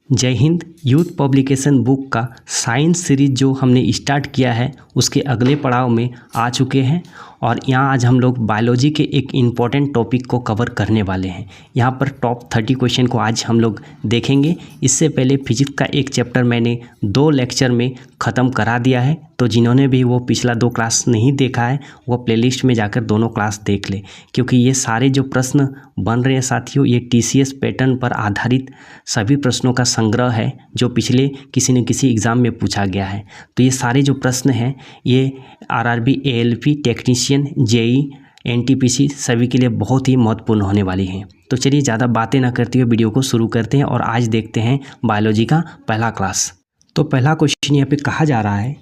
जय Hind. Youth publication book का science series जो हमने स्टार्ट किया है उसके अगले पड़ाव में आ चुके हैं और यहाँ आज हम लोग बायोलॉजी के एक इम्पॉर्टेंट टॉपिक को कवर करने वाले हैं। यहाँ पर टॉप 30 क्वेश्चन को आज हम लोग देखेंगे। इससे पहले फिजिक्स का एक चैप्टर मैंने 2 लेक्चर में ख़त्म करा दिया है, तो जिन्होंने भी वो पिछला 2 क्लास नहीं देखा है वो प्लेलिस्ट में जाकर दोनों क्लास देख ले, क्योंकि ये सारे जो प्रश्न बन रहे हैं साथियों ये TCS पैटर्न पर आधारित सभी प्रश्नों का संग्रह है जो पिछले किसी न किसी एग्ज़ाम में पूछा गया है। तो ये सारे जो प्रश्न हैं ये RRB, ALP, technician, JEE, NTPC सभी के लिए बहुत ही महत्वपूर्ण होने वाली हैं। तो चलिए ज़्यादा बातें ना करते हुए वीडियो को शुरू करते हैं और आज देखते हैं बायोलॉजी का पहला क्लास। तो पहला क्वेश्चन यहाँ पे कहा जा रहा है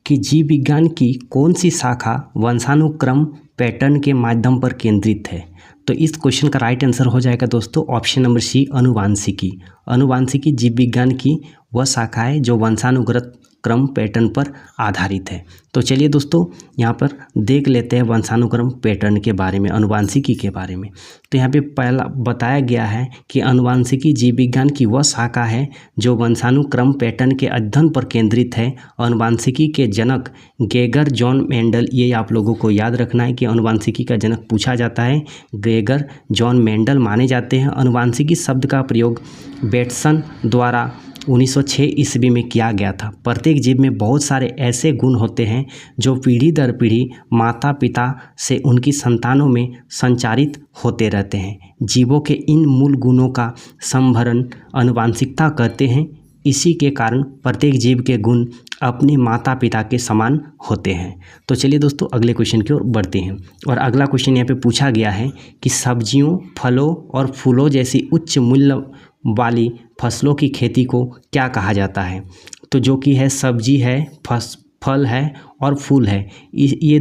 कि जीव विज्ञान की कौन सी शाखा वंशानुक्रम पैटर्न के माध्यम पर केंद्रित है। तो इस क्वेश्चन का राइट आंसर हो जाएगा दोस्तों ऑप्शन नंबर सी, अनुवांशिकी। अनुवांशिकी जीव विज्ञान की वह शाखा है जो वंशानुक्रम पैटर्न पर आधारित है। तो चलिए दोस्तों यहाँ पर देख लेते हैं वंशानुक्रम पैटर्न के बारे में, अनुवांशिकी के बारे में। तो यहाँ पे पहला बताया गया है कि अनुवांशिकी जीव विज्ञान की वह शाखा है जो वंशानुक्रम पैटर्न के अध्ययन पर केंद्रित है। अनुवांशिकी के जनक गेगर जॉन मेंडल, ये आप लोगों को याद रखना है कि अनुवांशिकी का जनक पूछा जाता है, गेगर जॉन मेंडल माने जाते हैं। अनुवांशिकी शब्द का प्रयोग बेटसन द्वारा 1906 ईस्वी में किया गया था। प्रत्येक जीव में बहुत सारे ऐसे गुण होते हैं जो पीढ़ी दर पीढ़ी माता पिता से उनकी संतानों में संचारित होते रहते हैं। जीवों के इन मूल गुणों का संभरण अनुवांशिकता कहते हैं। इसी के कारण प्रत्येक जीव के गुण अपने माता पिता के समान होते हैं। तो चलिए दोस्तों अगले क्वेश्चन की ओर बढ़ते हैं और अगला क्वेश्चन यहाँ पे पूछा गया है कि सब्जियों, फलों और फूलों जैसी उच्च मूल्य वाली फसलों की खेती को क्या कहा जाता है। तो जो कि है सब्जी है, फल है और फूल है, ये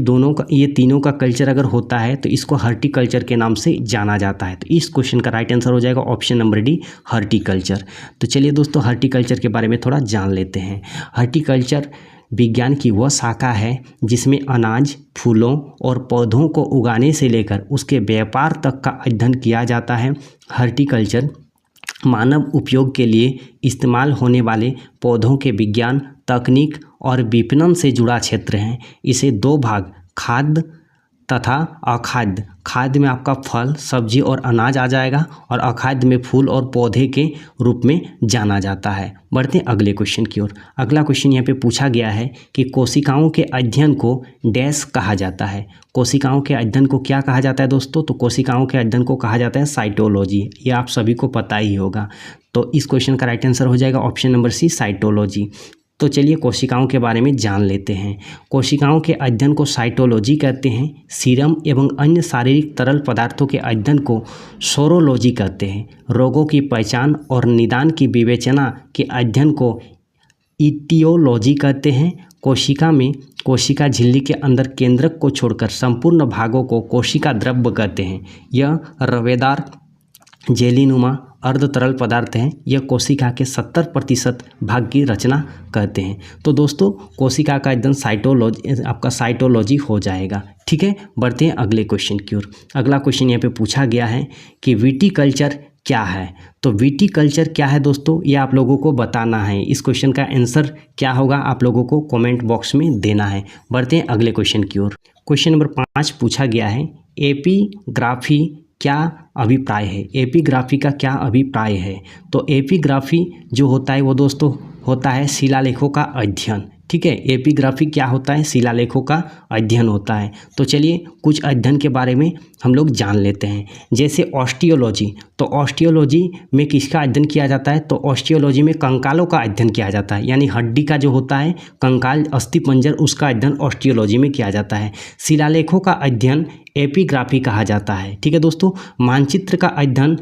तीनों का कल्चर अगर होता है तो इसको हॉर्टिकल्चर के नाम से जाना जाता है। तो इस क्वेश्चन का राइट आंसर हो जाएगा ऑप्शन नंबर डी, हॉर्टिकल्चर। तो चलिए दोस्तों हॉर्टिकल्चर के बारे में थोड़ा जान लेते हैं। हॉर्टिकल्चर विज्ञान की वह शाखा है जिसमें अनाज, फूलों और पौधों को उगाने से लेकर उसके व्यापार तक का अध्ययन किया जाता है। हॉर्टिकल्चर मानव उपयोग के लिए इस्तेमाल होने वाले पौधों के विज्ञान, तकनीक और विपणन से जुड़ा क्षेत्र है। इसे 2 भाग, खाद्य तथा अखाद्य, खाद्य में आपका फल, सब्जी और अनाज आ जाएगा और अखाद्य में फूल और पौधे के रूप में जाना जाता है। बढ़ते हैं अगले क्वेश्चन की ओर। अगला क्वेश्चन यहाँ पे पूछा गया है कि कोशिकाओं के अध्ययन को डैश कहा जाता है। कोशिकाओं के अध्ययन को क्या कहा जाता है दोस्तों? तो कोशिकाओं के अध्ययन को कहा जाता है साइटोलॉजी। ये आप सभी को पता ही होगा। तो इस क्वेश्चन का राइट आंसर हो जाएगा ऑप्शन नंबर सी, साइटोलॉजी। तो चलिए कोशिकाओं के बारे में जान लेते हैं। कोशिकाओं के अध्ययन को साइटोलॉजी कहते हैं। सीरम एवं अन्य शारीरिक तरल पदार्थों के अध्ययन को सोरोलॉजी कहते हैं। रोगों की पहचान और निदान की विवेचना के अध्ययन को इटियोलॉजी कहते हैं। कोशिका में कोशिका झिल्ली के अंदर केंद्रक को छोड़कर संपूर्ण भागों को कोशिका द्रव्य कहते हैं। यह रवेदार जेलीनुमा अर्ध तरल पदार्थ हैं। यह कोशिका के 70% भाग की रचना करते हैं। तो दोस्तों कोशिका का अध्ययन साइटोलॉजी, आपका साइटोलॉजी हो जाएगा। ठीक है, बढ़ते हैं अगले क्वेश्चन की ओर। अगला क्वेश्चन यहाँ पे पूछा गया है कि विटिकल्चर क्या है। तो विटिकल्चर क्या है दोस्तों, ये आप लोगों को बताना है। इस क्वेश्चन का आंसर क्या होगा आप लोगों को कमेंट बॉक्स में देना है। बढ़ते हैं अगले क्वेश्चन की ओर। क्वेश्चन नंबर 5 पूछा गया है, एपिग्राफी क्या अभिप्राय है। एपिग्राफी का क्या अभिप्राय है। तो एपिग्राफी जो होता है वो दोस्तों होता है शिलालेखों का अध्ययन। ठीक है, एपिग्राफी क्या होता है, शिलालेखों का अध्ययन होता है। तो चलिए कुछ अध्ययन के बारे में हम लोग जान लेते हैं। जैसे ऑस्टियोलॉजी, तो ऑस्टियोलॉजी में किसका अध्ययन किया जाता है। तो ऑस्टियोलॉजी में कंकालों का अध्ययन किया जाता है, यानी हड्डी का जो होता है कंकाल, अस्थि पंजर, उसका अध्ययन ऑस्टियोलॉजी में किया जाता है। शिलालेखों का अध्ययन एपिग्राफी कहा जाता है। ठीक है दोस्तों, मानचित्र का अध्ययन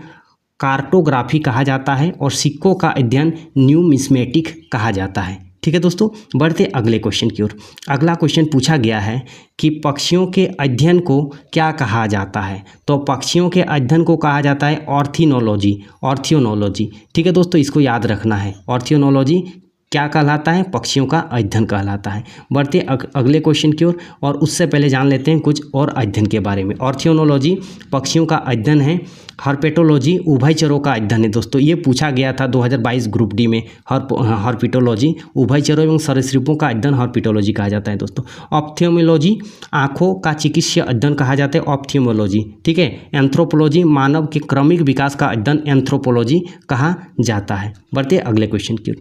कार्टोग्राफी कहा जाता है और सिक्कों का अध्ययन न्यूमिस्मेटिक कहा जाता है। ठीक है दोस्तों, बढ़ते अगले क्वेश्चन की ओर। अगला क्वेश्चन पूछा गया है कि पक्षियों के अध्ययन को क्या कहा जाता है। तो पक्षियों के अध्ययन को कहा जाता है ऑर्थियोनोलॉजी। ऑर्थियोनोलॉजी, ठीक है दोस्तों, इसको याद रखना है। ऑर्थियोनोलॉजी क्या कहलाता है? पक्षियों का अध्ययन कहलाता है। बढ़ते अगले क्वेश्चन की ओर, और उससे पहले जान लेते हैं कुछ और अध्ययन के बारे में। ऑर्थियोनोलॉजी पक्षियों का अध्ययन है। हर्पेटोलॉजी उभयचरों का अध्ययन है। दोस्तों ये पूछा गया था 2022 ग्रुप डी में। हर्पिटोलॉजी उभयचरों एवं सरीसृपों का अध्ययन हर्पिटोलॉजी कहा जाता है दोस्तों। ऑप्थेल्मोलॉजी आँखों का चिकित्सीय अध्ययन कहा जाता है ऑप्थेल्मोलॉजी, ठीक है। एंथ्रोपोलॉजी मानव के क्रमिक विकास का अध्ययन एंथ्रोपोलॉजी कहा जाता है। बढ़ते अगले क्वेश्चन की।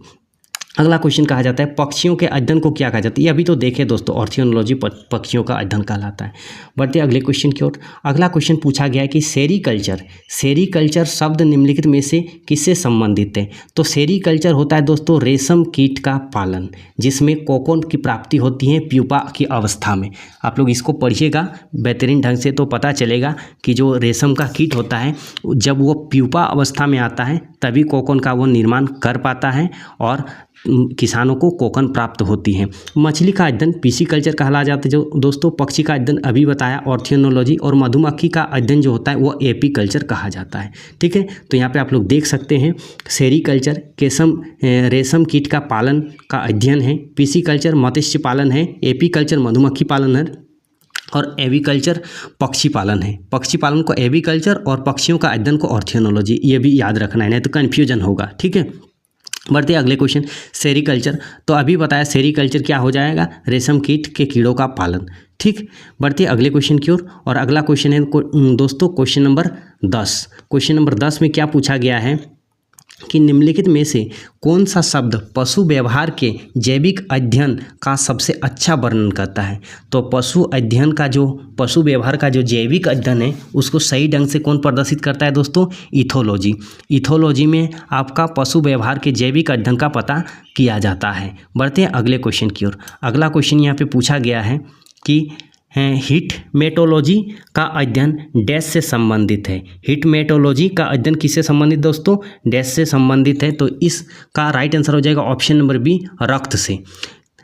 अगला क्वेश्चन कहा जाता है पक्षियों के अध्ययन को क्या कहा जाता है? ये अभी तो देखे दोस्तों, ऑर्थियोनोलॉजी पक्षियों का अध्ययन कहलाता है। बढ़ते अगले क्वेश्चन की ओर। अगला क्वेश्चन पूछा गया है कि सेरीकल्चर शब्द निम्नलिखित में से किससे संबंधित है? तो सेरीकल्चर होता है दोस्तों रेशम कीट का पालन, जिसमें कोकोन की प्राप्ति होती है प्यूपा की अवस्था में। आप लोग इसको पढ़िएगा बेहतरीन ढंग से, तो पता चलेगा कि जो रेशम का कीट होता है जब वो प्यूपा अवस्था में आता है तभी कोकोन का वो निर्माण कर पाता है और किसानों को कोकन प्राप्त होती है। मछली का अध्ययन पिसिकल्चर कहला जाता है। जो दोस्तों पक्षी का अध्ययन अभी बताया ऑर्थियोनोलॉजी, और मधुमक्खी का अध्ययन जो होता है वो एपीकल्चर कहा जाता है, ठीक है। तो यहाँ पे आप लोग देख सकते हैं सेरीकल्चर रेशम कीट का पालन का अध्ययन है, पिसिकल्चर मत्स्य पालन है, एपीकल्चर मधुमक्खी पालन है, और एविकल्चर पक्षी पालन है। पक्षी पालन को एविकल्चर और पक्षियों का अध्ययन को ऑर्थियोनोलॉजी, ये भी याद रखना है, नहीं तो कन्फ्यूजन होगा, ठीक है। बढ़ते अगले क्वेश्चन सेरीकल्चर। तो अभी बताया सेरीकल्चर क्या हो जाएगा? रेशम कीट के कीड़ों का पालन, ठीक। बढ़ते अगले क्वेश्चन की ओर, और अगला क्वेश्चन है दोस्तों क्वेश्चन नंबर 10। क्वेश्चन नंबर 10 में क्या पूछा गया है कि निम्नलिखित में से कौन सा शब्द पशु व्यवहार के जैविक अध्ययन का सबसे अच्छा वर्णन करता है? तो पशु व्यवहार का जो जैविक अध्ययन है उसको सही ढंग से कौन प्रदर्शित करता है दोस्तों? इथोलॉजी। इथोलॉजी में आपका पशु व्यवहार के जैविक अध्ययन का पता किया जाता है। बढ़ते हैं अगले क्वेश्चन की ओर। अगला क्वेश्चन यहाँ पे पूछा गया है कि हिटमेटोलॉजी का अध्ययन डैश से संबंधित है। हिटमेटोलॉजी का अध्ययन किससे संबंधित दोस्तों? डैश से संबंधित है। तो इसका राइट आंसर हो जाएगा ऑप्शन नंबर बी, रक्त से।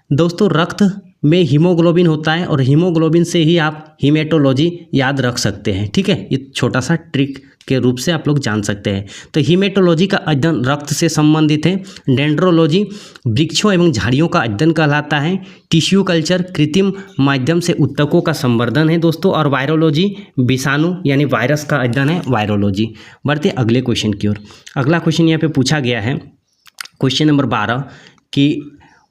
दोस्तों रक्त में हीमोग्लोबिन होता है और हीमोग्लोबिन से ही आप हिमेटोलॉजी याद रख सकते हैं, ठीक है। ये छोटा सा ट्रिक के रूप से आप लोग जान सकते हैं। तो हीमेटोलॉजी का अध्ययन रक्त से संबंधित है। डेंड्रोलॉजी वृक्षों एवं झाड़ियों का अध्ययन कहलाता है। टिश्यू कल्चर कृत्रिम माध्यम से उत्तकों का संवर्धन है दोस्तों। और वायरोलॉजी विषाणु यानी वायरस का अध्ययन है वायरोलॉजी। बढ़ते अगले क्वेश्चन की ओर। अगला क्वेश्चन यहाँ पे पूछा गया है क्वेश्चन नंबर 12 कि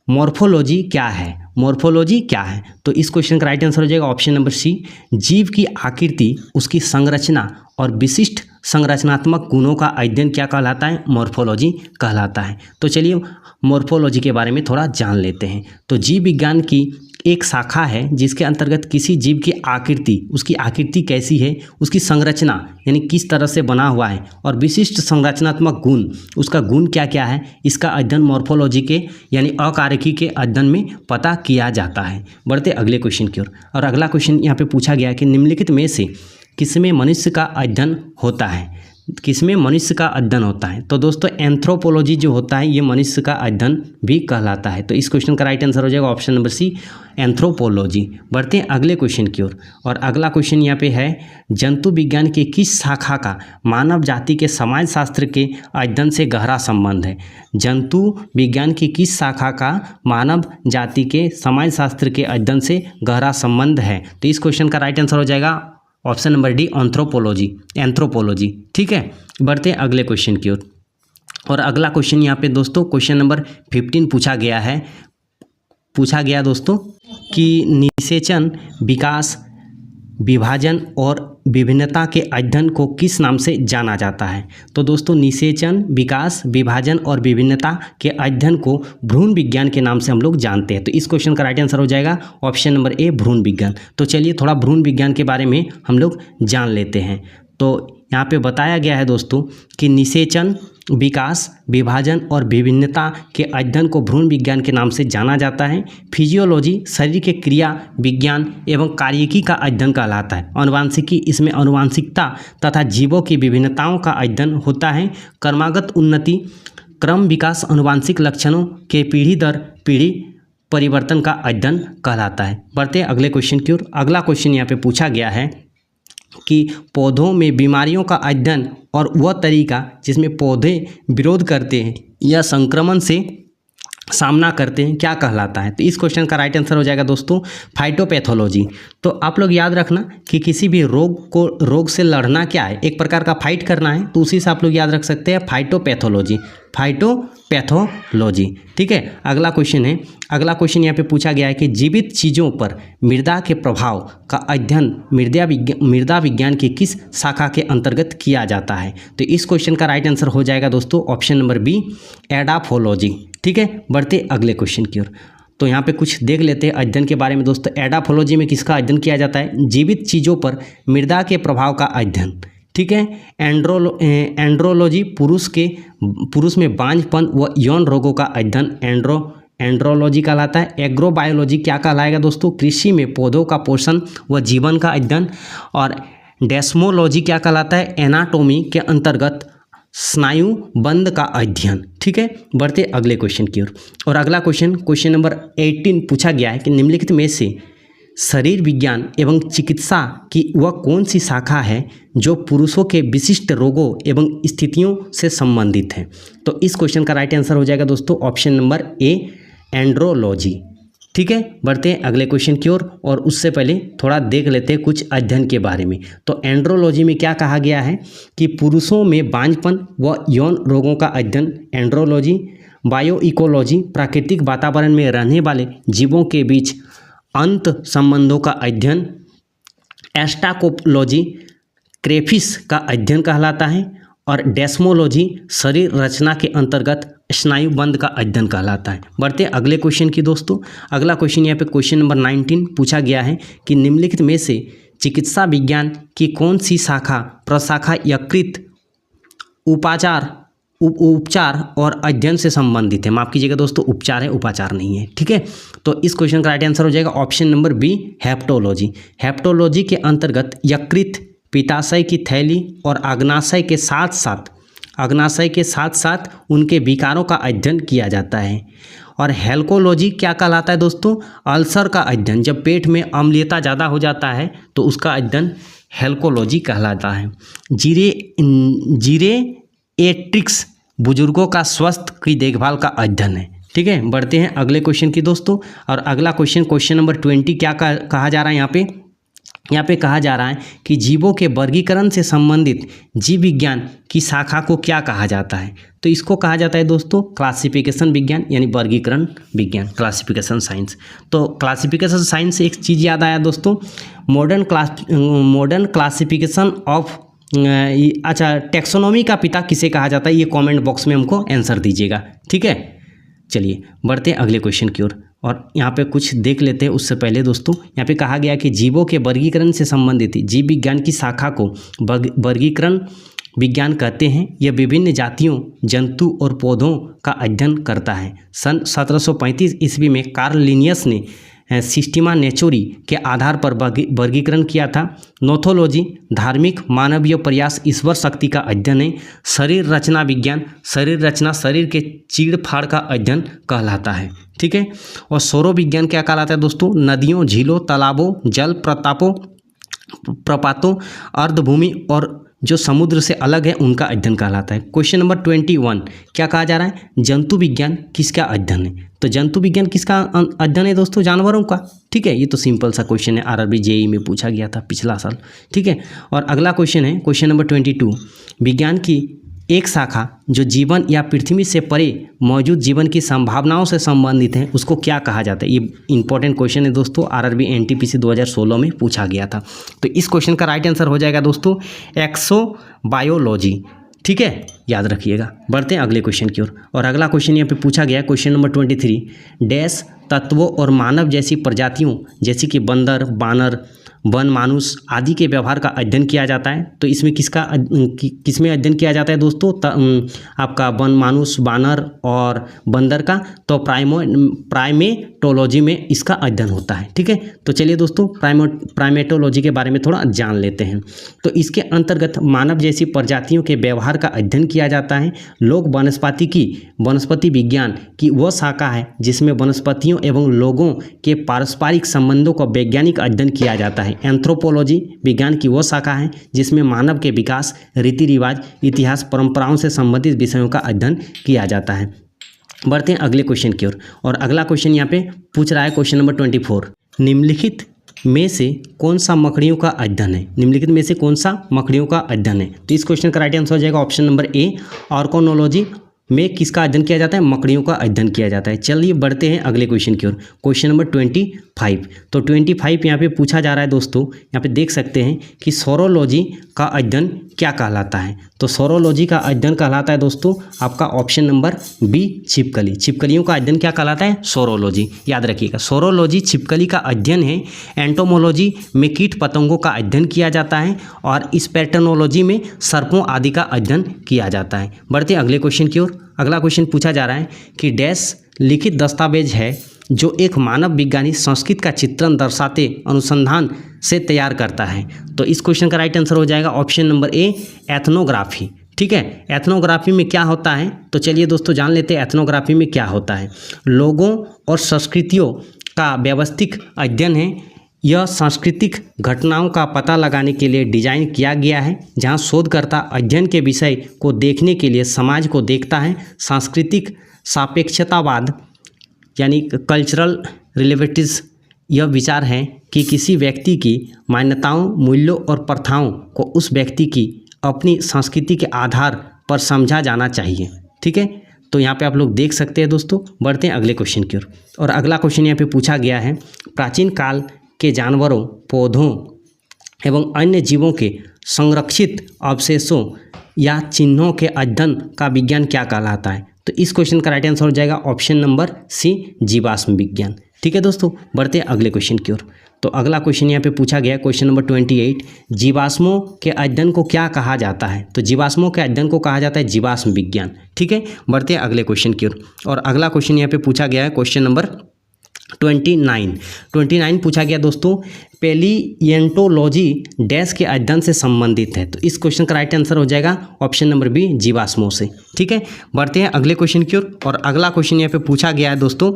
मॉर्फोलॉजी क्या है? मॉर्फोलॉजी क्या है? तो इस क्वेश्चन का राइट आंसर हो जाएगा ऑप्शन नंबर सी, जीव की आकृति, उसकी संरचना और विशिष्ट संरचनात्मक गुणों का अध्ययन क्या कहलाता है? मॉर्फोलॉजी कहलाता है। तो चलिए मॉर्फोलॉजी के बारे में थोड़ा जान लेते हैं। तो जीव विज्ञान की एक शाखा है जिसके अंतर्गत किसी जीव की आकृति, उसकी आकृति कैसी है, उसकी संरचना यानी किस तरह से बना हुआ है, और विशिष्ट संरचनात्मक गुण, उसका गुण क्या क्या है, इसका अध्ययन मॉर्फोलॉजी के यानी अकार्यकी के अध्ययन में पता किया जाता है। बढ़ते अगले क्वेश्चन की ओर। और अगला क्वेश्चन यहाँ पे पूछा गया है कि निम्नलिखित में से किसमें मनुष्य का अध्ययन होता है? किसमें मनुष्य का अध्ययन होता है? तो दोस्तों एंथ्रोपोलॉजी जो होता है ये मनुष्य का अध्ययन भी कहलाता है। तो इस क्वेश्चन का राइट आंसर हो जाएगा ऑप्शन नंबर सी, एंथ्रोपोलॉजी। बढ़ते हैं अगले क्वेश्चन की ओर। और अगला क्वेश्चन यहाँ पे है जंतु विज्ञान के किस शाखा का मानव जाति के समाजशास्त्र के अध्ययन से गहरा संबंध है? जंतु विज्ञान की किस शाखा का मानव जाति के समाजशास्त्र के अध्ययन से गहरा संबंध है? तो इस क्वेश्चन का राइट आंसर हो जाएगा ऑप्शन नंबर डी, एंथ्रोपोलॉजी, ठीक है। बढ़ते हैं अगले क्वेश्चन की ओर। और अगला क्वेश्चन यहाँ पे दोस्तों क्वेश्चन नंबर 15 पूछा गया दोस्तों कि निषेचन, विकास, विभाजन और विभिन्नता के अध्ययन को किस नाम से जाना जाता है? तो दोस्तों निषेचन, विकास, विभाजन और विभिन्नता के अध्ययन को भ्रूण विज्ञान के नाम से हम लोग जानते हैं। तो इस क्वेश्चन का राइट आंसर हो जाएगा ऑप्शन नंबर ए, भ्रूण विज्ञान। तो चलिए थोड़ा भ्रूण विज्ञान के बारे में हम लोग जान लेते हैं। तो यहाँ पे बताया गया है दोस्तों कि निषेचन, विकास, विभाजन और विभिन्नता के अध्ययन को भ्रूण विज्ञान के नाम से जाना जाता है। फिजियोलॉजी शरीर के क्रिया विज्ञान एवं कार्यकी का अध्ययन कहलाता है। अनुवांशिकी, इसमें अनुवांशिकता तथा जीवों की विभिन्नताओं का अध्ययन होता है। क्रमागत उन्नति, क्रम विकास अनुवांशिक लक्षणों के पीढ़ी दर पीढ़ी परिवर्तन का अध्ययन कहलाता है। बढ़ते अगले क्वेश्चन की ओर। अगला क्वेश्चन यहाँ पे पूछा गया है कि पौधों में बीमारियों का अध्ययन और वह तरीका जिसमें पौधे विरोध करते हैं या संक्रमण से सामना करते हैं क्या कहलाता है? तो इस क्वेश्चन का राइट आंसर हो जाएगा दोस्तों फाइटोपैथोलॉजी। तो आप लोग याद रखना कि किसी भी रोग से लड़ना क्या है, एक प्रकार का फाइट करना है, तो उसी से आप लोग याद रख सकते हैं फाइटोपैथोलॉजी, फाइटोपैथोलॉजी। ठीक है, अगला क्वेश्चन है, अगला क्वेश्चन यहाँ पे पूछा गया है कि जीवित चीज़ों पर मृदा के प्रभाव का अध्ययन मृदा विज्ञान की किस शाखा के अंतर्गत किया जाता है? तो इस क्वेश्चन का राइट आंसर हो जाएगा दोस्तों ऑप्शन नंबर बी, एडाफोलॉजी। ठीक है, बढ़ते अगले क्वेश्चन की ओर। तो यहाँ पे कुछ देख लेते हैं अध्ययन के बारे में दोस्तों। एडाफोलॉजी में किसका अध्ययन किया जाता है? जीवित चीज़ों पर मृदा के प्रभाव का अध्ययन। ठीक है, एंड्रोलॉजी पुरुष में बांझपन व यौन रोगों का अध्ययन एंड्रोलॉजी कहलाता है। एग्रोबायोलॉजी क्या कहलाएगा दोस्तों? कृषि में पौधों का पोषण व जीवन का अध्ययन। और डेस्मोलॉजी क्या कहलाता है? एनाटोमी के अंतर्गत स्नायु बंध का अध्ययन। ठीक है, बढ़ते अगले क्वेश्चन की ओर। और अगला क्वेश्चन नंबर 18 पूछा गया है कि निम्नलिखित में से शरीर विज्ञान एवं चिकित्सा की वह कौन सी शाखा है जो पुरुषों के विशिष्ट रोगों एवं स्थितियों से संबंधित है? तो इस क्वेश्चन का राइट आंसर हो जाएगा दोस्तों ऑप्शन नंबर ए, एंड्रोलॉजी। ठीक है, बढ़ते हैं अगले क्वेश्चन की ओर। और उससे पहले थोड़ा देख लेते हैं कुछ अध्ययन के बारे में। तो एंड्रोलॉजी में क्या कहा गया है कि पुरुषों में बांझपन व यौन रोगों का अध्ययन एंड्रोलॉजी। बायो इकोलॉजी प्राकृतिक वातावरण में रहने वाले जीवों के बीच अंत संबंधों का अध्ययन। एस्टाकोलॉजी क्रेफिस का अध्ययन कहलाता है। और डेस्मोलॉजी शरीर रचना के अंतर्गत स्नायु बंध का अध्ययन कहलाता है। बढ़ते अगले क्वेश्चन की दोस्तों। अगला क्वेश्चन यहाँ पे क्वेश्चन नंबर 19 पूछा गया है कि निम्नलिखित में से चिकित्सा विज्ञान की कौन सी शाखा प्रशाखा यकृत उपचार और अध्ययन से संबंधित है? माफ कीजिएगा दोस्तों, उपचार है, उपाचार नहीं है। ठीक है, तो इस क्वेश्चन का राइट आंसर हो जाएगा option number B, hepatology. Hepatology के अंतर्गत यकृत, पित्ताशय की थैली और अग्नाशय के साथ साथ उनके विकारों का अध्ययन किया जाता है। और हेल्कोलॉजी क्या कहलाता है दोस्तों? अल्सर का अध्ययन। जब पेट में अम्लीयता ज़्यादा हो जाता है तो उसका अध्ययन हेल्कोलॉजी कहलाता है। जीरेएट्रिक्स बुजुर्गों का स्वास्थ्य की देखभाल का अध्ययन है। ठीक है, बढ़ते हैं अगले क्वेश्चन की दोस्तों। और अगला क्वेश्चन नंबर 20 क्या कहा जा रहा है? यहाँ पे कहा जा रहा है कि जीवों के वर्गीकरण से संबंधित जीव विज्ञान की शाखा को क्या कहा जाता है? तो इसको कहा जाता है दोस्तों क्लासिफिकेशन विज्ञान, यानी वर्गीकरण विज्ञान, क्लासिफिकेशन साइंस। तो क्लासिफिकेशन साइंस से एक चीज़ याद आया दोस्तों, मॉडर्न क्लासिफिकेशन ऑफ टेक्सोनॉमी का पिता किसे कहा जाता है? ये कमेंट बॉक्स में हमको आंसर दीजिएगा। ठीक है, चलिए बढ़ते हैं अगले क्वेश्चन की ओर। और यहाँ पे कुछ देख लेते हैं। उससे पहले दोस्तों यहाँ पे कहा गया कि जीवों के वर्गीकरण से संबंधित जीव विज्ञान की शाखा को वर्गीकरण विज्ञान कहते हैं। यह विभिन्न जातियों, जंतु और पौधों का अध्ययन करता है। सन 1735 ईस्वी में कार्ल लिनियस ने सिस्टीमा नेचुरी के आधार पर वर्गीकरण किया था। नोथोलॉजी धार्मिक मानवीय प्रयास ईश्वर शक्ति का अध्ययन है। शरीर रचना विज्ञान शरीर रचना शरीर के चीड़ फाड़ का अध्ययन कहलाता है। ठीक है, और सौर विज्ञान क्या कहलाता है दोस्तों? नदियों, झीलों, तालाबों, जल प्रपातों, अर्धभूमि और जो समुद्र से अलग है उनका अध्ययन कहलाता है। क्वेश्चन नंबर 21 क्या कहा जा रहा है? जंतु विज्ञान किसका अध्ययन है? तो जंतु विज्ञान किसका अध्ययन है दोस्तों? जानवरों का। ठीक है, ये तो सिंपल सा क्वेश्चन है, आरआरबी जेईई में पूछा गया था पिछला साल। ठीक है, और अगला क्वेश्चन है क्वेश्चन नंबर 22 विज्ञान की एक शाखा जो जीवन या पृथ्वी से परे मौजूद जीवन की संभावनाओं से संबंधित है उसको क्या कहा जाता है? ये इंपॉर्टेंट क्वेश्चन है दोस्तों, आरआरबी एनटीपीसी 2016 में पूछा गया था। तो इस क्वेश्चन का राइट आंसर हो जाएगा दोस्तों एक्सोबायोलॉजी। ठीक है, याद रखिएगा। बढ़ते हैं अगले क्वेश्चन की ओर। और अगला क्वेश्चन यहाँ पे पूछा गया क्वेश्चन नंबर 23 डैश तत्वों और मानव जैसी प्रजातियों जैसे कि बंदर, बानर, वन मानुष आदि के व्यवहार का अध्ययन किया जाता है। तो इसमें किसमें अध्ययन किया जाता है दोस्तों? आपका वन मानुष, बानर और बंदर का। तो प्राइमेटोलॉजी में इसका अध्ययन होता है। ठीक है, तो चलिए दोस्तों प्राइमेटोलॉजी के बारे में थोड़ा जान लेते हैं। तो इसके अंतर्गत मानव जैसी प्रजातियों के व्यवहार का अध्ययन किया जाता है। लोग वनस्पति विज्ञान की वह शाखा है जिसमें वनस्पतियों एवं लोगों के पारस्परिक संबंधों का वैज्ञानिक अध्ययन किया जाता है। एंथ्रोपोलॉजी विज्ञान की वह शाखा है जिसमें मानव के विकास, रीति रिवाज, इतिहास, परंपराओं से संबंधित विषयों का अध्ययन किया जाता है। बढ़ते हैं अगले क्वेश्चन की ओर। और अगला क्वेश्चन यहाँ पे पूछ रहा है क्वेश्चन नंबर 24, निम्नलिखित में से कौन सा मकड़ियों का अध्ययन है? निम्नलिखित में से कौन सा मकड़ियों का अध्ययन है? तो इस क्वेश्चन का राइट आंसर हो जाएगा ऑप्शन नंबर ए, ऑर्गोनोलॉजी में किसका अध्ययन किया जाता है? मकड़ियों का अध्ययन किया जाता है। चलिए बढ़ते हैं अगले क्वेश्चन की ओर, क्वेश्चन नंबर 25। तो 25 यहाँ पे पूछा जा रहा है दोस्तों, यहाँ पे देख सकते हैं कि सोरोलॉजी का अध्ययन क्या कहलाता है? तो सोरोलॉजी का अध्ययन कहलाता है दोस्तों आपका ऑप्शन नंबर बी, छिपकली। छिपकलियों का अध्ययन क्या कहलाता है? सोरोलॉजी। याद रखिएगा, सोरोलॉजी छिपकली का अध्ययन है। एंटोमोलॉजी में कीट पतंगों का अध्ययन किया जाता है और स्पेर्टोनोलॉजी में सर्पों आदि का अध्ययन किया जाता है। बढ़ते हैं अगले क्वेश्चन की ओर। अगला क्वेश्चन पूछा जा रहा है कि डैश लिखित दस्तावेज है जो एक मानव विज्ञानी संस्कृत का चित्रण दर्शाते अनुसंधान से तैयार करता है? तो इस क्वेश्चन का राइट आंसर हो जाएगा ऑप्शन नंबर ए, एथनोग्राफी। ठीक है, एथनोग्राफी में क्या होता है? तो चलिए दोस्तों जान लेते हैं एथनोग्राफी में क्या होता है। लोगों और संस्कृतियों का व्यवस्थित अध्ययन है। यह सांस्कृतिक घटनाओं का पता लगाने के लिए डिजाइन किया गया है, जहां शोधकर्ता अध्ययन के विषय को देखने के लिए समाज को देखता है। सांस्कृतिक सापेक्षतावाद यानी कल्चरल रिलेटिविज्म यह विचार है कि किसी व्यक्ति की मान्यताओं, मूल्यों और प्रथाओं को उस व्यक्ति की अपनी संस्कृति के आधार पर समझा जाना चाहिए। ठीक है, तो यहाँ पे आप लोग देख सकते हैं दोस्तों। बढ़ते हैं अगले क्वेश्चन की ओर। और अगला क्वेश्चन यहाँ पे पूछा गया है, प्राचीन काल के जानवरों, पौधों एवं अन्य जीवों के संरक्षित अवशेषों या चिन्हों के अध्ययन का विज्ञान क्या कहलाता है? तो इस क्वेश्चन का राइट आंसर हो जाएगा ऑप्शन नंबर सी, जीवाश्म विज्ञान। ठीक है दोस्तों, बढ़ते हैं अगले क्वेश्चन की ओर। तो अगला क्वेश्चन यहाँ पे पूछा गया क्वेश्चन नंबर 28, जीवाश्मों के अध्ययन को क्या कहा जाता है? तो जीवाश्मों के अध्ययन को कहा जाता है जीवाश्म विज्ञान। ठीक है, बढ़ते हैं अगले क्वेश्चन की ओर। और अगला क्वेश्चन यहाँ पे पूछा गया है क्वेश्चन नंबर 29 पूछा गया दोस्तों, पेलिएंटोलॉजी डैश के अध्ययन से संबंधित है? तो इस क्वेश्चन का राइट आंसर हो जाएगा ऑप्शन नंबर बी, जीवाश्मों से। ठीक है, बढ़ते हैं अगले क्वेश्चन की ओर। और अगला क्वेश्चन यहाँ पे पूछा गया है दोस्तों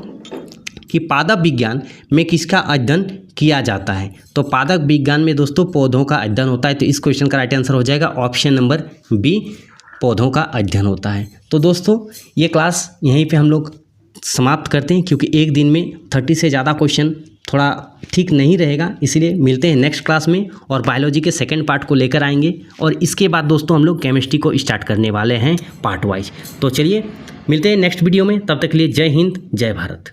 कि पादप विज्ञान में किसका अध्ययन किया जाता है? तो पादप विज्ञान में दोस्तों पौधों का अध्ययन होता है। तो इस क्वेश्चन का राइट आंसर हो जाएगा ऑप्शन नंबर बी, पौधों का अध्ययन होता है। तो दोस्तों ये क्लास यहीं पे हम लोग समाप्त करते हैं, क्योंकि एक दिन में 30 से ज़्यादा क्वेश्चन थोड़ा ठीक नहीं रहेगा। इसीलिए मिलते हैं नेक्स्ट क्लास में और बायोलॉजी के सेकंड पार्ट को लेकर आएंगे। और इसके बाद दोस्तों हम लोग केमिस्ट्री को स्टार्ट करने वाले हैं पार्ट वाइज। तो चलिए मिलते हैं नेक्स्ट वीडियो में, तब तक के लिए जय हिंद, जय भारत।